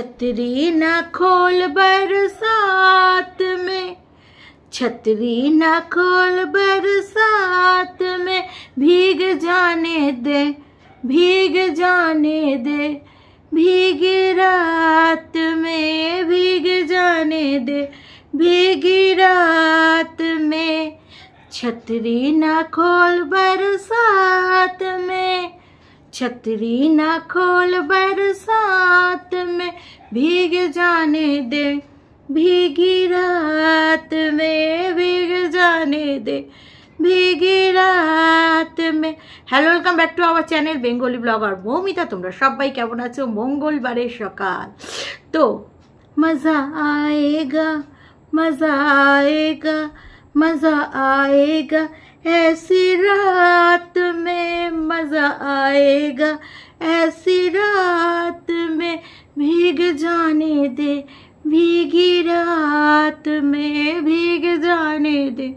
छतरी न खोल बरसात में, छतरी न खोल बरसात में, भीग जाने दे, भीग जाने दे, भीगी रात में, भीग जाने दे, भीगी रात में। छतरी न खोल बरसात में, छतरी न खोल बरसात में, भीग जाने दे, भीगी रात में, भीग जाने दे, भीगी रात में। Hello welcome back to our channel Bengali blogger Moumita. তোমরা সবাই কেমন আছো? মঙ্গলবারের সকাল তো मज़ा आएगा, मज़ा आएगा, मज़ा आएगा, ऐसी रात में मज़ा आएगा, ऐसी रात में, भीग जाने दे, भीगी रात में, भीग जाने दे,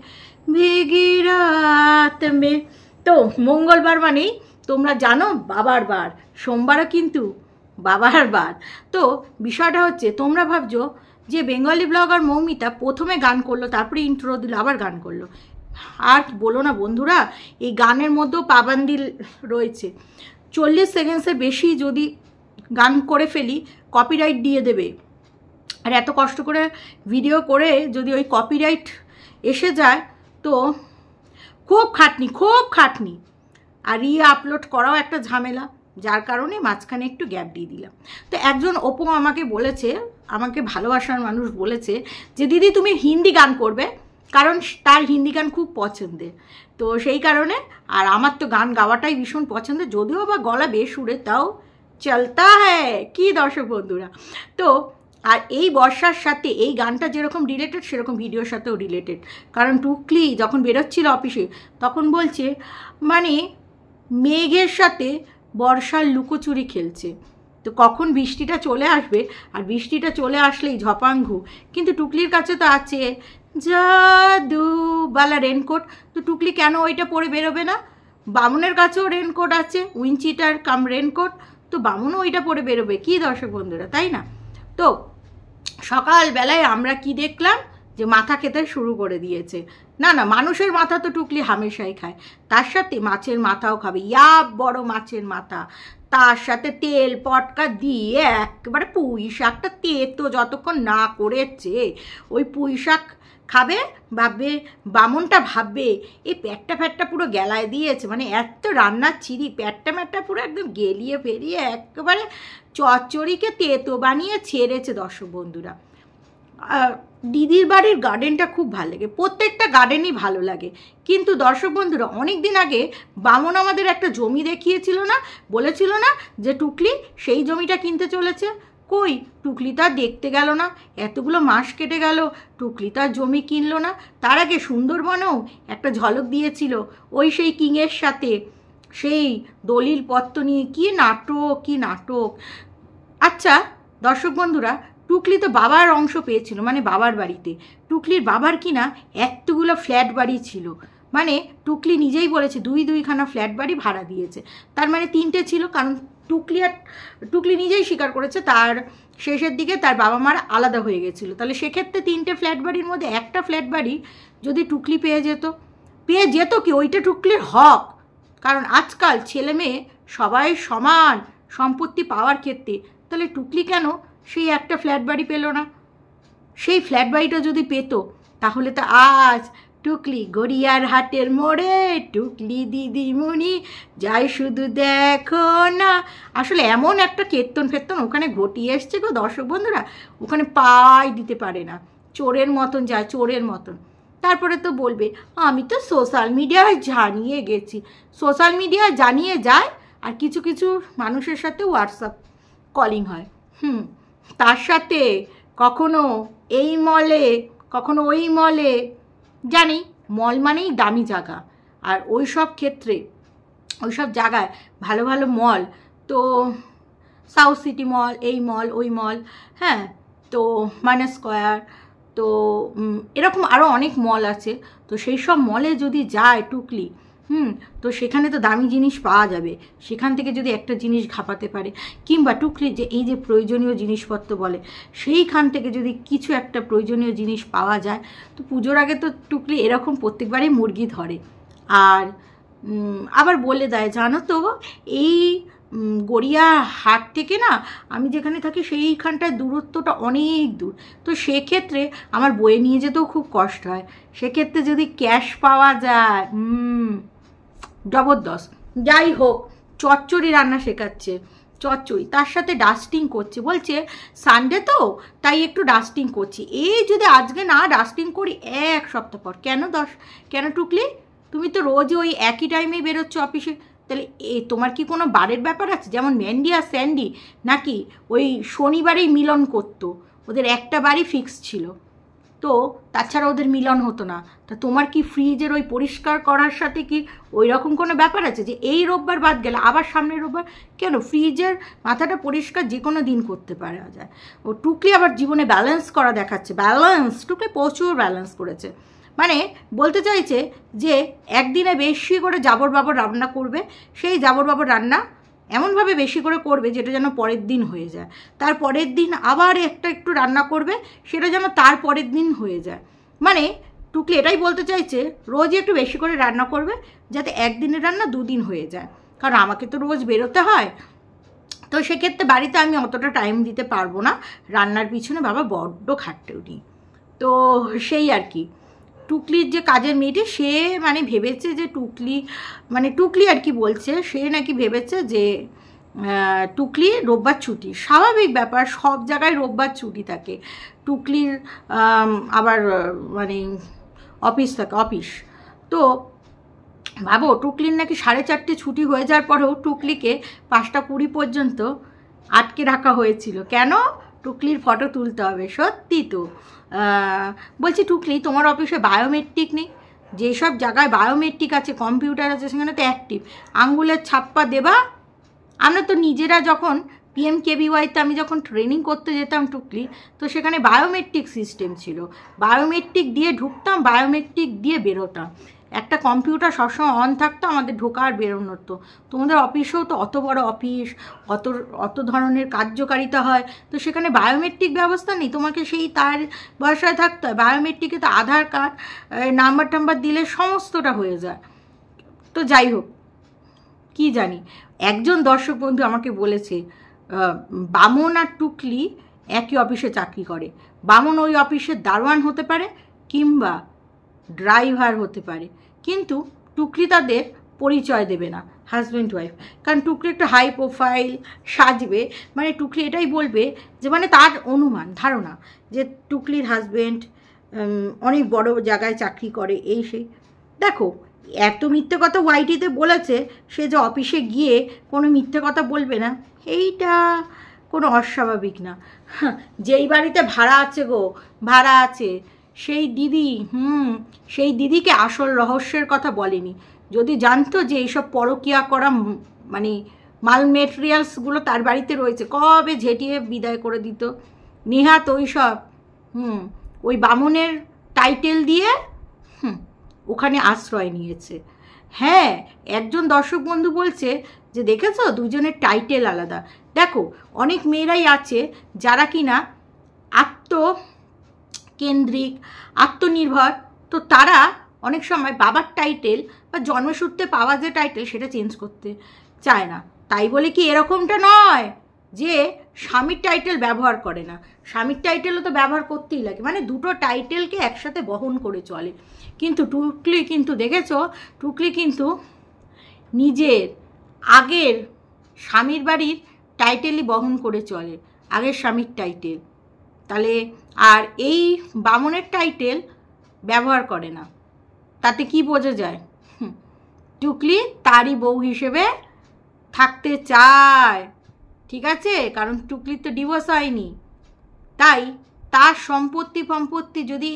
भीगी रात में। तो मंगलबार मानेই তোমরা জানো বাবার বার, সোমবারও কিন্তু বাবার বার। তো বিষয়টা হচ্ছে তোমরা ভাবছো যে বেঙ্গলি ব্লগার মৌমিতা প্রথমে গান করলো, তারপরে ইন্ট্রো দিল, আবার গান করলো। আর বলো না বন্ধুরা, এই গানের মধ্যেও পাবান্দি রয়েছে। 40 সেকেন্ডসের বেশি যদি গান করে ফেলি কপিরাইট দিয়ে দেবে। আর এত কষ্ট করে ভিডিও করে যদি ওই কপিরাইট এসে যায় তো খুব খাটনি, খুব খাটনি। আর আপলোড করাও একটা ঝামেলা, যার কারণে মাঝখানে একটু গ্যাপ দিয়ে দিলাম। তো একজন অপু আমাকে বলেছে, আমাকে ভালোবাসার মানুষ বলেছে যে দিদি তুমি হিন্দি গান করবে, কারণ তার হিন্দি গান খুব পছন্দের। তো সেই কারণে, আর আমার তো গান গাওয়াটাই ভীষণ পছন্দের, যদিও বা গলা বেসুরে তাও চলতা হ্যায় কি দর্শক বন্ধুরা। তো আর এই বর্ষার সাথে এই গানটা যেরকম রিলেটেড সেরকম ভিডিওর সাথেও রিলেটেড। কারণ টুকলি যখন বেরোচ্ছিল অফিসে তখন বলছে মানে মেঘের সাথে বর্ষার লুকোচুরি খেলছে, তো কখন বৃষ্টিটা চলে আসবে, আর বৃষ্টিটা চলে আসলেই ঝপাঙ্ঘু। কিন্তু টুকলির কাছে তো আছে জাদুবালা রেনকোট, তো টুকলি কেন ওইটা পরে বেরোবে না? বামুনের কাছেও রেনকোট আছে, উইনচিটার কাম রেনকোট, তো বামুনও ওইটা পরে বেরোবে কি দর্শক বন্ধুরা, তাই না? তো সকালবেলায় আমরা কি দেখলাম যে মাথা খেতে শুরু করে দিয়েছে। না না, মানুষের মাথা তো টুকলি হামেশাই খায়, তার সাথে মাছের মাথাও খাবে, বড় মাছের মাথা, তার সাথে তেল পটকা দিয়ে একেবারে পুঁই শাকটা তেতো যতক্ষণ না করেছে ওই পুঁই শাক খাবে। ভাববে বামনটা, ভাববে এই প্যাটটা ফ্যাটটা পুরো গেলায় দিয়েছে, মানে এত রান্নার চিড়ি প্যাটটা ম্যাটটা পুরো একদম গেলিয়ে ফেরিয়ে একেবারে চচ্চড়িকে তেতো বানিয়ে ছেড়েছে দর্শক বন্ধুরা। দিদির বাড়ির গার্ডেনটা খুব ভালো লাগে, প্রত্যেকটা গার্ডেনই ভালো লাগে। কিন্তু দর্শক বন্ধুরা অনেক দিন আগে বামন আমাদের একটা জমি দেখিয়েছিল না, বলেছিল না যে টুকলি সেই জমিটা কিনতে চলেছে। কই টুকলি তার দেখতে গেল না, এতগুলো মাস কেটে গেল টুকলি তার জমি কিনলো না। তার আগে সুন্দরবনেও একটা ঝলক দিয়েছিল ওই সেই কিংয়ের সাথে, সেই দলিল পত্র নিয়ে কি নাটক, কি নাটক। আচ্ছা দর্শক বন্ধুরা, টুকলি তো বাবার অংশ পেয়েছিল, মানে বাবার বাড়িতে। টুকলির বাবার কিনা এতগুলো ফ্ল্যাট বাড়ি ছিল, মানে টুকলি নিজেই বলেছে দুইখানা ফ্ল্যাট বাড়ি ভাড়া দিয়েছে, তার মানে 3টে ছিল। কারণ টুকলি নিজেই স্বীকার করেছে তার শেষের দিকে তার বাবা মারা আলাদা হয়ে গেছিলো, তাহলে সেক্ষেত্রে 3টে ফ্ল্যাট বাড়ির মধ্যে একটা ফ্ল্যাট বাড়ি যদি টুকলি পেয়ে যেত কি ওইটা টুকলির হক। কারণ আজকাল ছেলে মেয়ে সবাই সমান সম্পত্তি পাওয়ার ক্ষেত্রে, তাহলে টুকলি কেন সেই একটা ফ্ল্যাট বাড়ি পেল না? সেই ফ্ল্যাট বাড়িটা যদি পেত তাহলে তো আজ টুকলি গড়িয়ার হাটের মোড়ে টুকলি দিদিমণি যাই শুধু দেখো না, আসলে এমন একটা কীর্তন ওখানে ঘটিয়ে এসছে গো দর্শক বন্ধুরা, ওখানে পাই দিতে পারে না, চোরের মতন যায়, চোরের মতন। তারপরে তো বলবে আমি তো সোশ্যাল মিডিয়ায় জানিয়ে গেছি, সোশ্যাল মিডিয়ায় জানিয়ে যায়, আর কিছু কিছু মানুষের সাথে হোয়াটসঅ্যাপ কলিং হয়। তার সাথে কখনো এই মলে কখনো ওই মলে, জানি মল মানেই দামি জায়গা, আর ওই সব ক্ষেত্রে ওই সব জায়গায় ভালো ভালো মল, তো সাউথ সিটি মল, এই মল ওই মল, হ্যাঁ, তো মাইনাস স্কোয়ার, তো এরকম আরও অনেক মল আছে। তো সেই সব মলে যদি যায় টুকলি, তো সেখানে তো দামি জিনিস পাওয়া যাবে, সেখান থেকে যদি একটা জিনিস ঘাপাতে পারে, কিংবা টুকলি যে এই যে প্রয়োজনীয় জিনিসপত্র বলে সেইখান থেকে যদি কিছু একটা প্রয়োজনীয় জিনিস পাওয়া যায়, তো পুজোর আগে তো টুকলি এরকম প্রত্যেকবারই মুরগি ধরে। আর আবার বলে দেয়, জানো তো এই গড়িয়া হাট থেকে না আমি যেখানে থাকি সেইখানটায় দূরত্বটা অনেক দূর, তো সেক্ষেত্রে আমার বয়ে নিয়ে যেতেও খুব কষ্ট হয়, সেক্ষেত্রে যদি ক্যাশ পাওয়া যায় জবরদস্ত। যাই হোক, চচ্চড়ি রান্না শেখাচ্ছে, চচ্চড়ি তার সাথে ডাস্টিং করছে, বলছে সানডে তো তাই একটু ডাস্টিং করছি। এই যদি আজকে না ডাস্টিং করি 1 সপ্তাহ পর। কেন টুকলি, তুমি তো রোজ ওই একই টাইমেই বেরোচ্ছ অফিসে, তাহলে তোমার কি কোনো বারের ব্যাপার আছে? যেমন ম্যান্ডি আর স্যান্ডি নাকি ওই শনিবারেই মিলন করতো, ওদের একটা বারই ফিক্স ছিল, তো তাছাড়া ওদের মিলন হতো না। তা তোমার কি ফ্রিজের ওই পরিষ্কার করার সাথে কি ওই রকম কোনো ব্যাপার আছে যে এই রোববার বাদ গেলে আবার সামনের রোববার? কেন, ফ্রিজের মাথাটা পরিষ্কার যে কোনো দিন করতে পারা যায়। ও টুকলি আবার জীবনে ব্যালেন্স করা দেখাচ্ছে, টুকলি প্রচুর ব্যালেন্স করেছে। মানে বলতে চাইছে যে একদিনে বেশি করে জাবর বাবর রান্না করবে, সেই জাবর বাবর রান্না এমনভাবে বেশি করে করবে যেটা যেন পরের দিন হয়ে যায়, তার পরের দিন আবার একটু রান্না করবে, সেটা যেন তার পরের দিন হয়ে যায়। মানে টুকলি এটাই বলতে চাইছে রোজই একটু বেশি করে রান্না করবে যাতে একদিনের রান্না 2 দিন হয়ে যায়, কারণ আমাকে তো রোজ বেরোতে হয়, তো সেক্ষেত্রে বাড়িতে আমি অতটা টাইম দিতে পারবো না, রান্নার পিছনে বাবা বড্ড খাটতে উঠি। তো সেই আর কি, টুকলির যে কাজের মেয়েটি সে মানে ভেবেছে যে টুকলি আর কি বলছে, সে নাকি ভেবেছে যে টুকলি রোববার ছুটি, স্বাভাবিক ব্যাপার, সব জায়গায় রোববার ছুটি থাকে টুকলির, আবার মানে অফিস। তো ভাবো টুকলির নাকি 4:30 ছুটি হয়ে যাওয়ার পরেও টুকলিকে 5:20 পর্যন্ত আটকে রাখা হয়েছিল। কেন? টুকলির ফটো তুলতে হবে। সত্যি তো। বলছি টুকলি, তোমার অফিসে বায়োমেট্রিক নেই? যেসব জায়গায় বায়োমেট্রিক আছে, কম্পিউটার আছে, সেখানে তো অ্যাক্টিভ, আঙ্গুলের ছাপ্পা দেবা। আমরা তো নিজেরা যখন PMKVYতে আমি যখন ট্রেনিং করতে যেতাম টুকলি, তো সেখানে বায়োমেট্রিক সিস্টেম ছিল, বায়োমেট্রিক দিয়ে ঢুকতাম, বায়োমেট্রিক দিয়ে বেরোতাম, একটা কম্পিউটার সবসময় অন থাকতো আমাদের ঢোকা আর বেরোনোর। তো তোমাদের অফিসেও তো অত বড় অফিস, অত ধরনের কার্যকারিতা হয়, তো সেখানে বায়োমেট্রিক ব্যবস্থা নেই, তোমাকে সেই তার বয়সায় থাকতে হয়। বায়োমেট্রিকে তো আধার কার্ড নাম্বার দিলে সমস্তটা হয়ে যায়। তো যাই হোক, কি জানি, একজন দর্শক বন্ধু আমাকে বলেছে বামন আর টুকলি একই অফিসে চাকরি করে, বামন ওই অফিসের দারোয়ান হতে পারে কিংবা ড্রাইভার হতে পারে, কিন্তু টুকলি তাদের পরিচয় দেবে না, হাজব্যান্ড ওয়াইফ। কারণ টুকলি একটা হাই প্রোফাইল সাজবে, মানে টুকলি এটাই বলবে যে মানে তার অনুমান ধারণা যে টুকলির হাজব্যান্ড অনেক বড় জায়গায় চাকরি করে, এই সেই। দেখো এত মিথ্যে কথা ওয়াইটিতে বলেছে, সে যে অফিসে গিয়ে কোনো মিথ্যে কথা বলবে না, এইটা কোনো অস্বাভাবিক না। যেই বাড়িতে ভাড়া আছে সেই দিদিকে আসল রহস্যের কথা বলেনি। যদি জানতো যে এইসব পরকীয়া করা মানে মাল মেটেরিয়ালসগুলো তার বাড়িতে রয়েছে, কবে ঝেঁটিয়ে বিদায় করে দিত। নিহাত ওই সব ওই বামনের টাইটেল দিয়ে ওখানে আশ্রয় নিয়েছে। হ্যাঁ, একজন দর্শক বন্ধু বলছে যে দেখেছো দুজনের টাইটেল আলাদা। দেখো অনেক মেয়েরাই আছে যারা কিনা আত্মকেন্দ্রিক, আত্মনির্ভর, তো তারা অনেক সময় বাবার টাইটেল বা জন্মসূত্রে পাওয়া যে টাইটেল সেটা চেঞ্জ করতে চায় না। তাই বলে কি এরকমটা নয় যে স্বামীর টাইটেল ব্যবহার করে না, স্বামীর টাইটেলও তো ব্যবহার করতেই লাগে, মানে দুটো টাইটেলকে একসাথে বহন করে চলে। কিন্তু টুকলি কিন্তু দেখেছো, টুকলি কিন্তু নিজের আগের স্বামীর বাড়ির টাইটেলই বহন করে চলে, আগের স্বামীর টাইটেল। তাহলে আর এই বামনের টাইটেল ব্যবহার করে না, তাতে কি বোঝা যায়? টুকলি তারই বউ হিসেবে থাকতে চায়, ঠিক আছে? কারণ টুকলির তো ডিভোর্স হয়নি, তাই তার সম্পত্তি যদি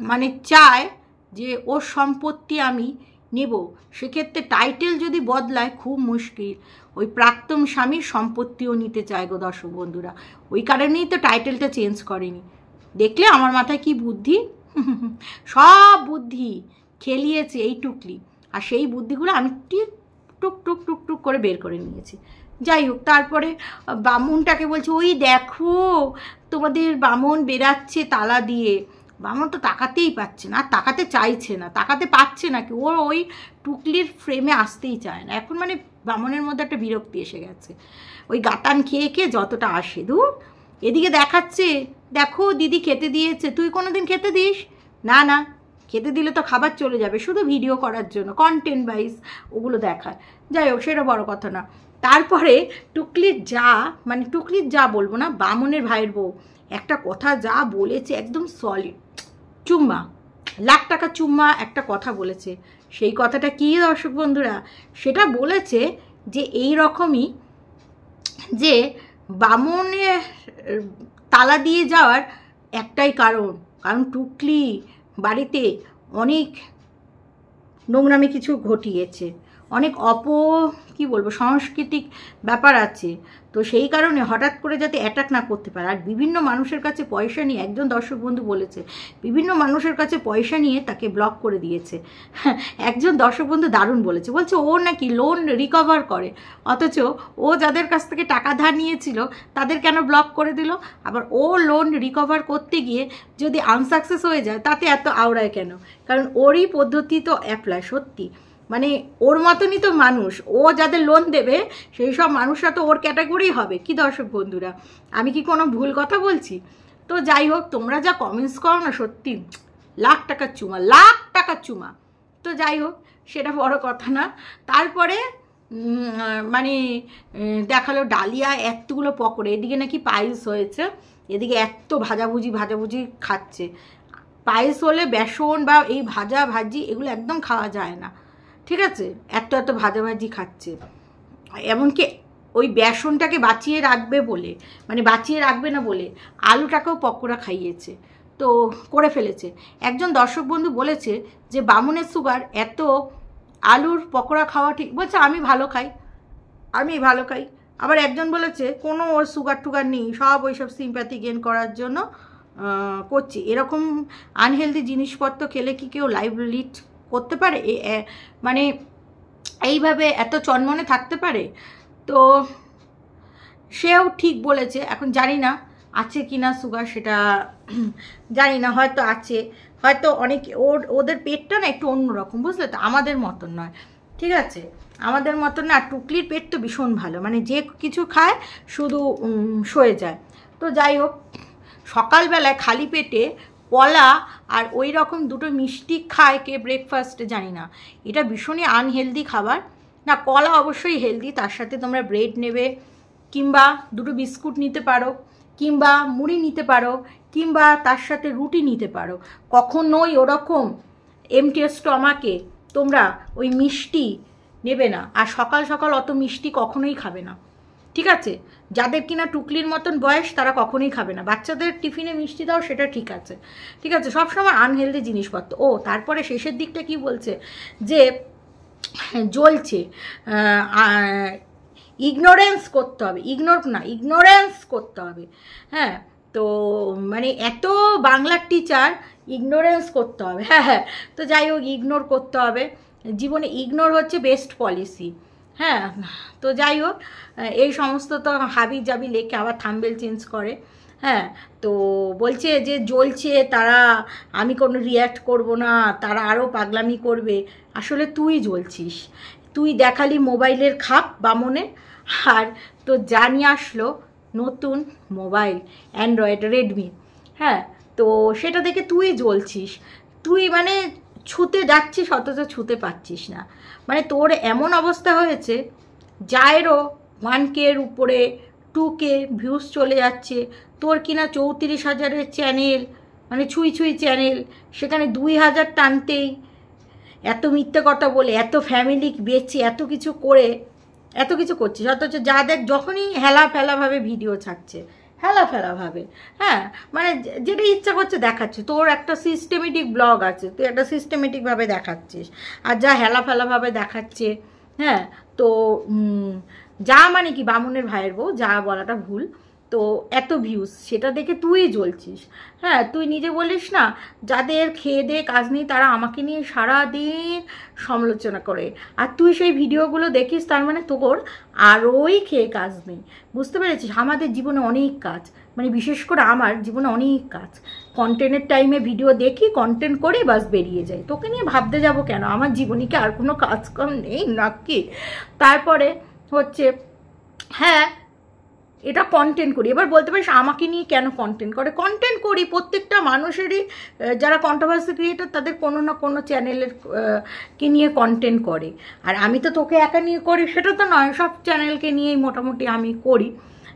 মানে চায় যে ওর সম্পত্তি আমি নেব, সেক্ষেত্রে টাইটেল যদি বদলায় খুব মুশকিল। ওই প্রাক্তন স্বামীর সম্পত্তিও নিতে চায় গো দর্শক বন্ধুরা, ওই কারণেই তো টাইটেলটা চেঞ্জ করেনি। দেখলে আমার মাথায় কি বুদ্ধি, সব বুদ্ধি খেলিয়েছে এই টুকলি। আর সেই বুদ্ধিগুলো আমি টুক টুক টুক টুক করে বের করে নিয়েছি। যাই হোক, তারপরে বামুনটাকে বলছে, ওই দেখো তোমাদের বামুন বেরাচ্ছে তালা দিয়ে। বামুন তো তাকাতেই পাচ্ছে না, আর তাকাতে চাইছে না, তাকাতে পারছে না, কি ওর ওই টুকলির ফ্রেমে আসতেই চায় না এখন। মানে বামুনের মধ্যে একটা বিরক্তি এসে গেছে, ওই গাতান খেয়ে খেয়ে যতটা আসে। দূর, এদিকে দেখাচ্ছে, দেখো দিদি খেতে দিয়েছে, তুই কোনো দিন খেতে দিস না? না, খেতে দিলে তো খাবার চলে যাবে, শুধু ভিডিও করার জন্য, কন্টেন্ট ওয়াইজ ওগুলো দেখায়। যাই হোক, সেটা বড় কথা না। তারপরে টুকলির যা, মানে টুকলির যা বলবো না, বামুনের ভাইয়ের বউ একটা কথা যা বলেছে, একদম সলিড চুম্মা, লাখ টাকা চুম্মা একটা কথা বলেছে। সেই কথাটা কি দর্শক বন্ধুরা? সেটা বলেছে যে এই রকমই, যে বামুনের তালা দিয়ে যাওয়ার একটাই কারণ টুকলি বাড়িতে অনেক নোংরামি কিছু ঘটিয়েছে, অনেক কি বলবো, সাংস্কৃতিক ব্যাপার আছে। তো সেই কারণে হঠাৎ করে যাতে অ্যাটাক না করতে পারে। আর বিভিন্ন মানুষের কাছে পয়সা নিয়ে, একজন দর্শক বন্ধু বলেছে, বিভিন্ন মানুষের কাছে পয়সা নিয়ে তাকে ব্লক করে দিয়েছে। একজন দর্শক বন্ধু দারুণ বলেছে, বলছে ও নাকি লোন রিকভার করে, অথচ ও যাদের কাছ থেকে টাকা ধার নিয়েছিল তাদের কেন ব্লক করে দিল? আবার ও লোন রিকভার করতে গিয়ে যদি আনসাকসেস হয়ে যায় তাতে এত আওড়ায় কেন? কারণ ওরই পদ্ধতি তো অ্যাপ্লাই। সত্যি মানে ওর মতনই তো মানুষ, ও যাদের লোন দেবে সেই সব মানুষরা তো ওর ক্যাটাগরি হবে। কি দর্শক বন্ধুরা, আমি কি কোনো ভুল কথা বলছি? তো যাই হোক, তোমরা যা কমেন্টস করো না, সত্যি লাখ টাকার চুমা, লাখ টাকার চুমা। তো যাই হোক, সেটা বড় কথা না। তারপরে মানে দেখালো ডালিয়া এতগুলো পকোড়ে, এদিকে নাকি পায়েস হয়েছে, এদিকে এত ভাজাভুজি খাচ্ছে। পায়েস হলে বেসন বা এই ভাজি এগুলো একদম খাওয়া যায় না, ঠিক আছে? এত ভাজাভাজি খাচ্ছে, এমনকি ওই বেসনটাকে বাঁচিয়ে রাখবে বলে, মানে বাঁচিয়ে রাখবে না বলে আলুটাকেও পকোড়া খাইয়েছে, তো করে ফেলেছে। একজন দর্শক বন্ধু বলেছে যে বামুনের সুগার, এত আলুর পকোড়া খাওয়া ঠিক, বলছে আমি ভালো খাই। আবার একজন বলেছে কোনো ওর সুগার টুগার নেই, সব ওইসব সিম্প্যাথি গেন করার জন্য করছি। এরকম আনহেলদি জিনিসপত্র খেলে কি কেউ লাইভ লিড করতে পারে? মানে এইভাবে এত চনমনে থাকতে পারে? তো সেও ঠিক বলেছে। এখন জানি না আছে কি না সুগার, সেটা জানি না, হয়তো আছে, হয়তো অনেক ওদের পেটটা না একটু অন্যরকম, বুঝলে তো, আমাদের মতন নয়, ঠিক আছে? আমাদের মতন না। টুকলির পেট তো ভীষণ ভালো, মানে যে কিছু খায় শুধু সয়ে যায়। তো যাই হোক, সকালবেলায় খালি পেটে কলা আর ওই রকম দুটো মিষ্টি খায় কে ব্রেকফাস্টে, জানি না, এটা ভীষণই আনহেলদি খাবার। না, কলা অবশ্যই হেলদি, তার সাথে তোমরা ব্রেড নেবে, কিংবা দুটো বিস্কুট নিতে পারো, কিংবা মুড়ি নিতে পারো, কিংবা তার সাথে রুটি নিতে পারো। কখনোই ওরকম এমটি স্টমাকে তোমরা ওই মিষ্টি নেবে না। আর সকাল সকাল অত মিষ্টি কখনোই খাবে না, ঠিক আছে? যাদের কিনা টুকলির মতন বয়স তারা কখনোই খাবে না। বাচ্চাদের টিফিনে মিষ্টি দাও, সেটা ঠিক আছে, ঠিক আছে? সবসময় আনহেলদি জিনিসপত্র। ও তারপরে শেষের দিকটা কি বলছে, যে জ্বলছে, ইগনোরেন্স করতে হবে। হ্যাঁ, তো মানে এত বাংলার টিচার, ইগনোরেন্স করতে হবে। হ্যাঁ, তো যাই হোক, ইগনোর করতে হবে জীবনে, ইগনোর হচ্ছে বেস্ট পলিসি। হ্যাঁ, তো যাই হোক, এই সমস্ত তো হাবি জাবি লেখে আবার থাম্বনেল চেঞ্জ করে। হ্যাঁ, তো বলছে যে জ্বলছে তারা, আমি কোনো রিয়্যাক্ট করব না, তারা আরও পাগলামি করবে। আসলে তুই জ্বলছিস, তুই দেখালি মোবাইলের খাপ বামনে, আর তো জানিয়ে আসলো নতুন মোবাইল অ্যান্ড্রয়েড রেডমি। হ্যাঁ, তো সেটা দেখে তুই জ্বলছিস, তুই মানে ছুতে যাচ্ছিস অথচ ছুতে পারছিস না। মানে তোর এমন অবস্থা হয়েছে, যায়েরও 1K উপরে 2K ভিউজ চলে যাচ্ছে, তোর কিনা 34,000-এর চ্যানেল, মানে ছুঁই চ্যানেল, সেখানে 2,000 টানতেই এত মিথ্যে কথা বলে, এত ফ্যামিলি বেচে, এত কিছু করে, এত কিছু করছিস, অথচ যাদের যখনই হেলাফেলাভাবে ভিডিও ছাড়ছে, হেলাফেলাভাবে, হ্যাঁ, মানে যেটা ইচ্ছা করছে দেখাচ্ছে। তোর একটা সিস্টেমেটিক ব্লগ আছে, তুই একটা সিস্টেমেটিকভাবে দেখাচ্ছিস, আর যা হেলাফেলাভাবে দেখাচ্ছে। হ্যাঁ, তো যা মানে কি বামুনের ভাইয়ের বউ, যা বলাটা ভুল, তো এত ভিউজ, সেটা দেখে তুই জ্বলছিস। হ্যাঁ, তুই নিজে বলিস না, যাদের খেয়ে দিয়ে কাজ নেই তারা আমাকে নিয়ে সারাদিন সমালোচনা করে, আর তুই সেই ভিডিওগুলো দেখিস, তার মানে তোর আরোই খেয়ে কাজ নেই। বুঝতে পেরেছিস? আমাদের জীবনে অনেক কাজ, মানে বিশেষ করে আমার জীবনে অনেক কাজ। কন্টেন্টের টাইমে ভিডিও দেখি, কন্টেন্ট করে বাস বেরিয়ে যাই, তোকে নিয়ে ভাবতে যাব কেন? আমার জীবনে কি আর কোনো কাজকাম নেই নাকি? তারপরে হচ্ছে, হ্যাঁ এটা কন্টেন্ট করি, এবার বলতে পারিস আমাকে নিয়ে কেন কন্টেন্ট করে? কন্টেন্ট করি, প্রত্যেকটা মানুষেরই যারা কন্ট্রোভার্সি ক্রিয়েটর তাদের কোনো না কোনো চ্যানেলের কে নিয়ে কন্টেন্ট করে। আর আমি তো তোকে একা নিয়ে করি সেটা তো নয়, সব চ্যানেলকে নিয়েই মোটামুটি আমি করি।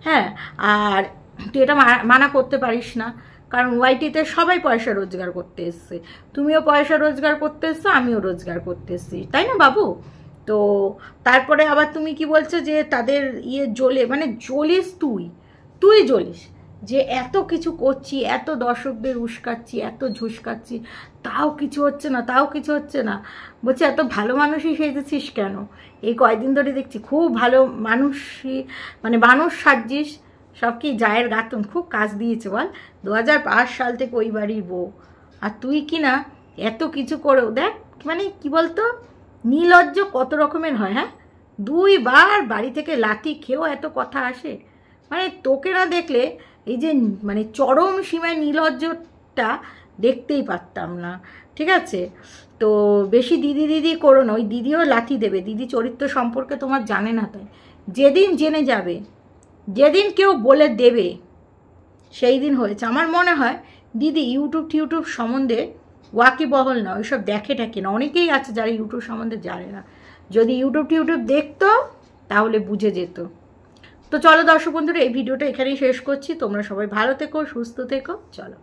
হ্যাঁ, আর তুই এটা মানা করতে পারিস না, কারণ ওয়াইটিতে সবাই পয়সা রোজগার করতে এসছে, তুমিও পয়সা রোজগার করতে এসছো, আমিও রোজগার করতে এসছি, তাই না বাবু? তো তারপরে আবার তুমি কি বলছো যে তাদের জ্বলে, মানে জ্বলিস তুই জ্বলিস যে এত কিছু করছি, এত দর্শকদের উস্কাচ্ছি, এত ঝুসকাচ্ছি, তাও কিছু হচ্ছে না। বলছি এত ভালো মানুষই সেজেছিস কেন? এই কয়দিন ধরে দেখছি খুব ভালো মানুষই, মানে মানুষ সাজছিস, সব কি জায়ের গাতন, খুব কাজ দিয়েছে বল। 2005 সাল থেকে ওই বাড়ির বউ, আর তুই কি না এত কিছু করেও দেখ, মানে কি বলতো, নির্লজ্জ কত রকমের হয়। হ্যাঁ, 2 বার বাড়ি থেকে লাথি খেয়েও এত কথা আসে, মানে তোকে না দেখলে এই যে মানে চরম সীমায় নির্লজ্জটা দেখতেই পারতাম না। ঠিক আছে, তো বেশি দিদি করো না, ওই দিদিও লাথি দেবে, দিদি চরিত্র সম্পর্কে তোমার জানে না, তাই যেদিন জেনে যাবে, যেদিন কেউ বলে দেবে, সেই দিন হয়েছে। আমার মনে হয় দিদি ইউটিউব সম্বন্ধে ওয়াকিবহল না, ওইসব দেখে না, অনেকেই আছে যারা ইউটিউব সম্বন্ধে জানে না, যদি ইউটিউব দেখতো তাহলে বুঝে যেত। তো চলো দর্শক বন্ধুরা, এই ভিডিওটা এখানেই শেষ করছি, তোমরা সবাই ভালো থেকো, সুস্থ থেকো, চলো।